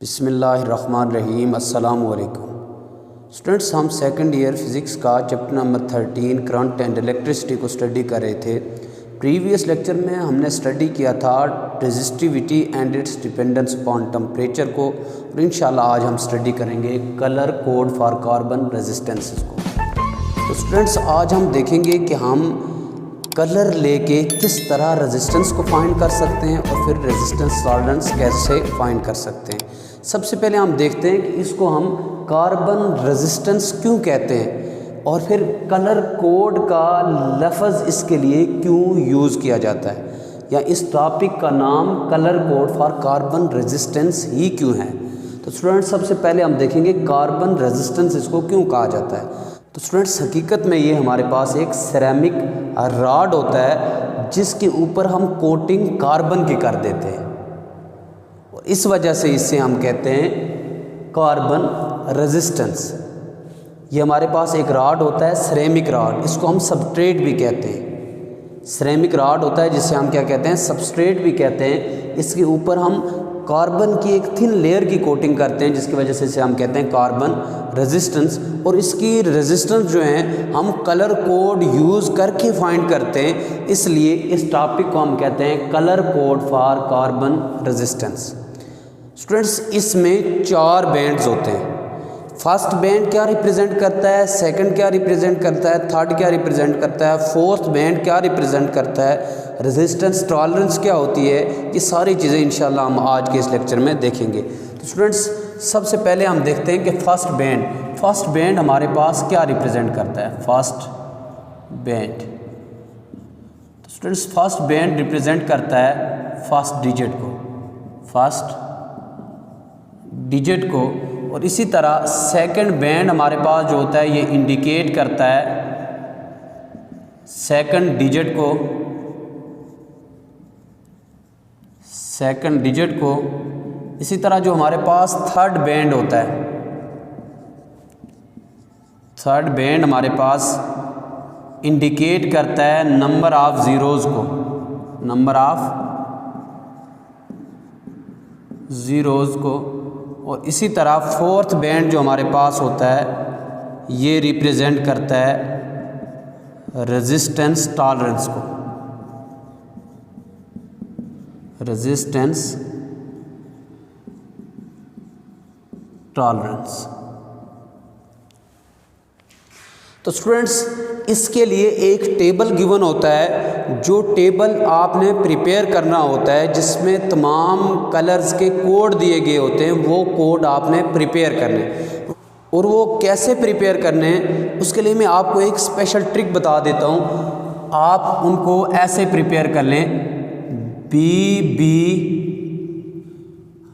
बिस्मिल्लाहिर्रहमानिर्रहीम। अस्सलामु अलैकुम स्टूडेंट्स, हम सेकंड ईयर फिज़िक्स का chapter number 13 current and electricity को स्टडी कर रहे थे। प्रीवियस लेक्चर में हमने स्टडी किया था resistivity and it's dependence upon temperature को, और इंशाल्लाह आज हम स्टडी करेंगे colour code for carbon resistances को। तो स्टूडेंट्स, आज हम देखेंगे कि हम कलर लेके किस तरह रेजिस्टेंस को फाइंड कर सकते हैं और फिर रेजिस्टेंस टॉलरेंस कैसे फाइंड कर सकते हैं। सबसे पहले हम देखते हैं कि इसको हम कार्बन रेजिस्टेंस क्यों कहते हैं और फिर कलर कोड का लफ्ज़ इसके लिए क्यों यूज़ किया जाता है, या इस टॉपिक का नाम colour code for carbon resistance ही क्यों है। तो स्टूडेंट्स, सबसे पहले हम देखेंगे कार्बन रेजिस्टेंस इसको क्यों कहा जाता है। तो स्टूडेंट्स, हकीकत में ये हमारे पास एक सिरेमिक रॉड होता है जिसके ऊपर हम कोटिंग कार्बन की कर देते हैं, और इस वजह से इसे हम कहते हैं कार्बन रेजिस्टेंस। ये हमारे पास एक रॉड होता है सिरेमिक रॉड, इसको हम सबस्ट्रेट भी कहते हैं। सिरेमिक रॉड होता है जिसे हम क्या कहते हैं, सबस्ट्रेट भी कहते हैं। इसके ऊपर हम कार्बन की एक थिन लेयर की कोटिंग करते हैं जिसकी वजह से इसे हम कहते हैं कार्बन रेजिस्टेंस। और इसकी रेजिस्टेंस जो है हम कलर कोड यूज़ करके फाइंड करते हैं, इसलिए इस टॉपिक को हम कहते हैं colour code for carbon resistance. Students, इसमें 4 बैंड्स होते हैं। फर्स्ट बैंड क्या रिप्रेजेंट करता है, सेकंड क्या रिप्रेजेंट करता है, थर्ड क्या रिप्रेजेंट करता है, फोर्थ बैंड क्या रिप्रेजेंट करता है, रेजिस्टेंस टॉलरेंस क्या होती है, ये सारी चीज़ें इंशाल्लाह हम आज के इस लेक्चर में देखेंगे। तो स्टूडेंट्स, सबसे पहले हम देखते हैं कि फर्स्ट बैंड हमारे पास क्या रिप्रेजेंट करता है। फर्स्ट बैंड, तो स्टूडेंट्स फर्स्ट बैंड रिप्रेजेंट करता है फर्स्ट डिजिट को, और इसी तरह सेकंड बैंड हमारे पास जो होता है ये इंडिकेट करता है सेकंड डिजिट को। इसी तरह जो हमारे पास थर्ड बैंड होता है, थर्ड बैंड हमारे पास इंडिकेट करता है नंबर ऑफ ज़ीरोज़ को, और इसी तरह फोर्थ बैंड जो हमारे पास होता है ये रिप्रेजेंट करता है रेजिस्टेंस टॉलरेंस को, रेजिस्टेंस टॉलरेंस। तो स्टूडेंट्स, इसके लिए एक टेबल गिवन होता है, जो टेबल आपने प्रिपेयर करना होता है जिसमें तमाम कलर्स के कोड दिए गए होते हैं। वो कोड आपने प्रिपेयर करने, और वो कैसे प्रिपेयर करने हैं उसके लिए मैं आपको एक स्पेशल ट्रिक बता देता हूँ। आप उनको ऐसे प्रिपेयर कर लें, BB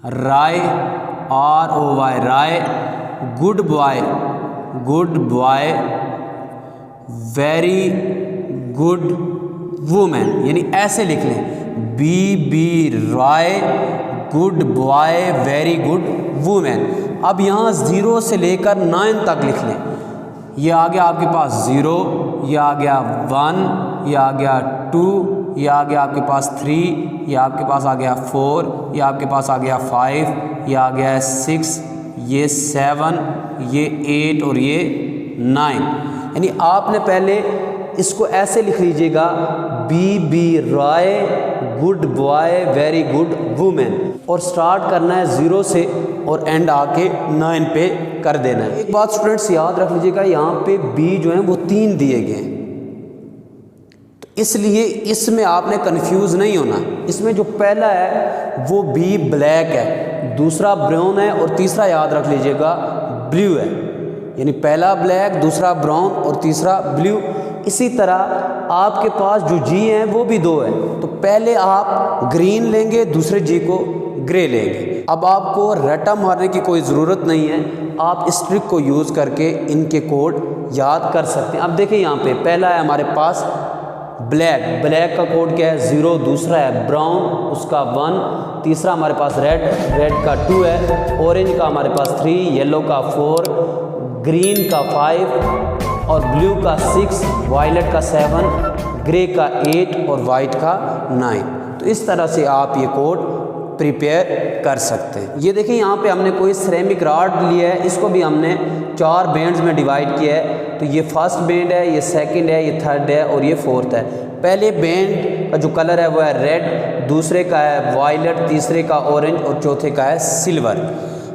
Roy ROY Roy, good boy very good women, यानी ऐसे लिख लें BB Roy good boy very good women. अब यहाँ 0 से लेकर 9 तक लिख लें। ये आ गया आपके पास 0, ये आ गया 1, ये आ गया 2, ये आ गया आपके पास 3, ये आपके पास आ गया 4, ये आपके पास आ गया 5, ये आ गया 6, ये 7, ये 8 और ये 9। यानी आपने पहले इसको ऐसे लिख लीजिएगा BB Roy good boy very good women, और स्टार्ट करना है 0 से और एंड आके 9 पे कर देना है। एक बात स्टूडेंट्स याद रख लीजिएगा, यहाँ पे B जो है वो 3 दिए गए हैं, तो इसलिए इसमें आपने कंफ्यूज नहीं होना। इसमें जो पहला है वो B ब्लैक है, दूसरा ब्राउन है, और तीसरा याद रख लीजिएगा ब्लू है। यानी पहला ब्लैक, दूसरा ब्राउन और तीसरा ब्लू। इसी तरह आपके पास जो G हैं वो भी 2 है, तो पहले आप ग्रीन लेंगे, दूसरे G को ग्रे लेंगे। अब आपको रट्टा मारने की कोई ज़रूरत नहीं है, आप इस ट्रिक को यूज़ करके इनके कोड याद कर सकते हैं। अब देखिए, यहाँ पे पहला है हमारे पास ब्लैक का कोड क्या है 0, दूसरा है ब्राउन उसका 1, तीसरा हमारे पास रेड का 2 है, ऑरेंज का हमारे पास 3, येलो का 4, ग्रीन का 5 और ब्लू का 6, वायलेट का 7, ग्रे का 8 और वाइट का 9। तो इस तरह से आप ये कोड प्रिपेयर कर सकते हैं। ये देखिए यहाँ पे हमने कोई सिरेमिक रॉड लिया है, इसको भी हमने 4 बैंड्स में डिवाइड किया है। तो ये फर्स्ट बैंड है, ये सेकंड है, ये थर्ड है और ये फोर्थ है। पहले बैंड का जो कलर है वो है रेड, दूसरे का है वायलेट, तीसरे का ऑरेंज और चौथे का है सिल्वर।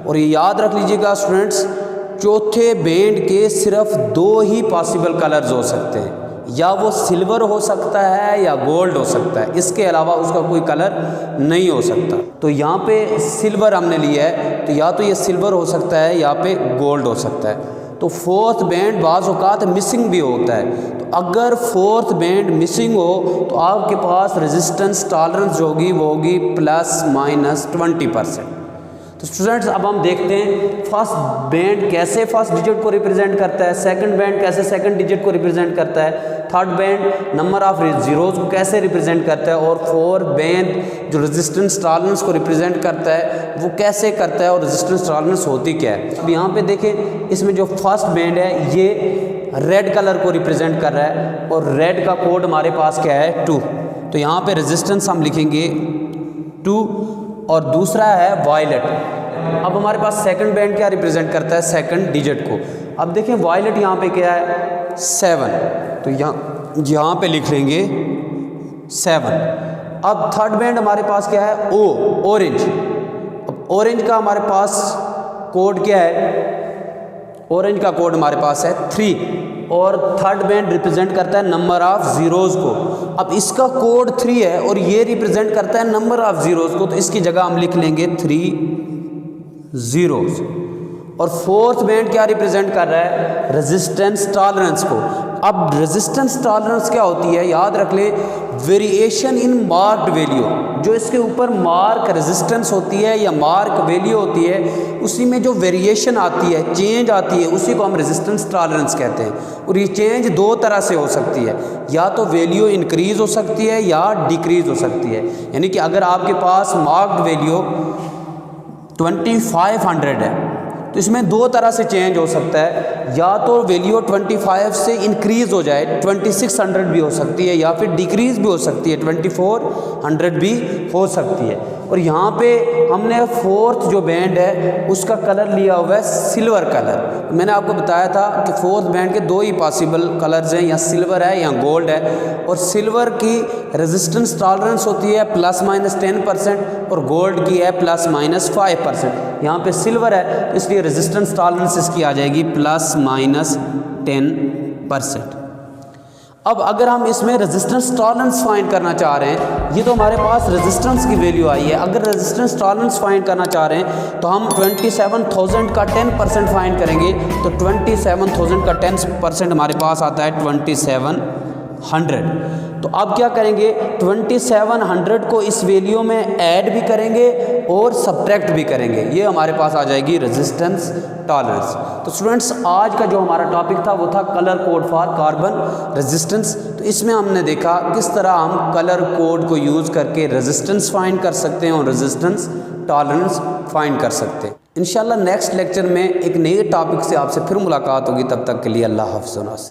और ये याद रख लीजिएगा स्टूडेंट्स, चौथे बैंड के सिर्फ 2 ही पॉसिबल कलर्स हो सकते हैं, या वो सिल्वर हो सकता है या गोल्ड हो सकता है, इसके अलावा उसका कोई कलर नहीं हो सकता। तो यहाँ पे सिल्वर हमने लिया है, तो या तो ये सिल्वर हो सकता है या पे गोल्ड हो सकता है। तो फोर्थ बैंड बाज़ औक़ात मिसिंग भी होता है। तो अगर फोर्थ बैंड मिसिंग हो तो आपके पास रेजिस्टेंस टॉलरेंस जो होगी वो होगी ±20%। तो स्टूडेंट्स अब हम देखते हैं फर्स्ट बैंड कैसे फर्स्ट डिजिट को रिप्रेजेंट करता है, सेकंड बैंड कैसे सेकंड डिजिट को रिप्रेजेंट करता है, third band number of zeros को कैसे रिप्रेजेंट करता है, और फोर्थ बैंड जो रेजिस्टेंस टॉलरेंस को रिप्रेजेंट करता है वो कैसे करता है और रेजिस्टेंस टॉलरेंस होती क्या है। अब यहाँ पे देखें, इसमें जो फर्स्ट बैंड है ये रेड कलर को रिप्रेजेंट कर रहा है और रेड का कोड हमारे पास क्या है 2। तो यहाँ पे रेजिस्टेंस हम लिखेंगे 2 और दूसरा है वायलेट। अब हमारे पास सेकंड बैंड क्या रिप्रेजेंट करता है, सेकंड डिजिट को। अब देखें वायलेट यहाँ पे क्या है 7, तो यहाँ पे लिख लेंगे 7। अब थर्ड बैंड हमारे पास क्या है ऑरेंज। अब ऑरेंज का हमारे पास कोड क्या है, ऑरेंज का कोड हमारे पास है 3 और थर्ड बैंड रिप्रेजेंट करता है नंबर ऑफ ज़ीरोज़ को। अब इसका कोड 3 है और ये रिप्रेजेंट करता है नंबर ऑफ ज़ीरोज़ को, तो इसकी जगह हम लिख लेंगे 3 ज़ीरोज़। और फोर्थ बैंड क्या रिप्रेजेंट कर रहा है, रेजिस्टेंस टॉलरेंस को। अब रेजिस्टेंस टॉलरेंस क्या होती है, याद रख लें, वेरिएशन इन मार्क्ड वैल्यू। जो इसके ऊपर मार्क रेजिस्टेंस होती है या मार्क वैल्यू होती है, उसी में जो वेरिएशन आती है, चेंज आती है, उसी को हम रेजिस्टेंस टॉलरेंस कहते हैं। और ये चेंज 2 तरह से हो सकती है, या तो वैल्यू इंक्रीज़ हो सकती है या डिक्रीज़ हो सकती है। यानी कि अगर आपके पास मार्क्ड वैल्यू 2500 है तो इसमें 2 तरह से चेंज हो सकता है, या तो वैल्यू 25 से इंक्रीज़ हो जाए 2600 भी हो सकती है, या फिर डिक्रीज़ भी हो सकती है 2400 भी हो सकती है। और यहाँ पे हमने फोर्थ जो बैंड है उसका कलर लिया हुआ है सिल्वर कलर। मैंने आपको बताया था कि फोर्थ बैंड के 2 ही पॉसिबल कलर्स हैं, या सिल्वर है या गोल्ड है। और सिल्वर की रेजिस्टेंस टॉलरेंस होती है ±10% और गोल्ड की है ±5%। यहाँ पे सिल्वर है तो इसलिए रेजिस्टेंस टॉलरेंस इसकी आ जाएगी ±10%। अब अगर हम इसमें रेजिस्टेंस टॉलरेंस फाइंड करना चाह रहे हैं, ये तो हमारे पास रेजिस्टेंस की वैल्यू आई है। अगर रेजिस्टेंस टॉलरेंस फाइंड करना चाह रहे हैं तो हम 27,000 का 10% फाइंड करेंगे। तो 27,000 का 10% हमारे पास आता है 2700। तो अब क्या करेंगे, 2700 को इस वैल्यू में ऐड भी करेंगे और सब्ट्रैक्ट भी करेंगे, ये हमारे पास आ जाएगी रेजिस्टेंस टॉलरेंस। तो स्टूडेंट्स आज का जो हमारा टॉपिक था वो था colour code for carbon resistance. तो इसमें हमने देखा किस तरह हम कलर कोड को यूज़ करके रेजिस्टेंस फाइंड कर सकते हैं और रेजिस्टेंस टॉलरेंस फाइंड कर सकते हैं। इंशाल्लाह नेक्स्ट लेक्चर में एक नए टॉपिक से आपसे फिर मुलाकात होगी। तब तक के लिए अल्लाह हाफ़िज़।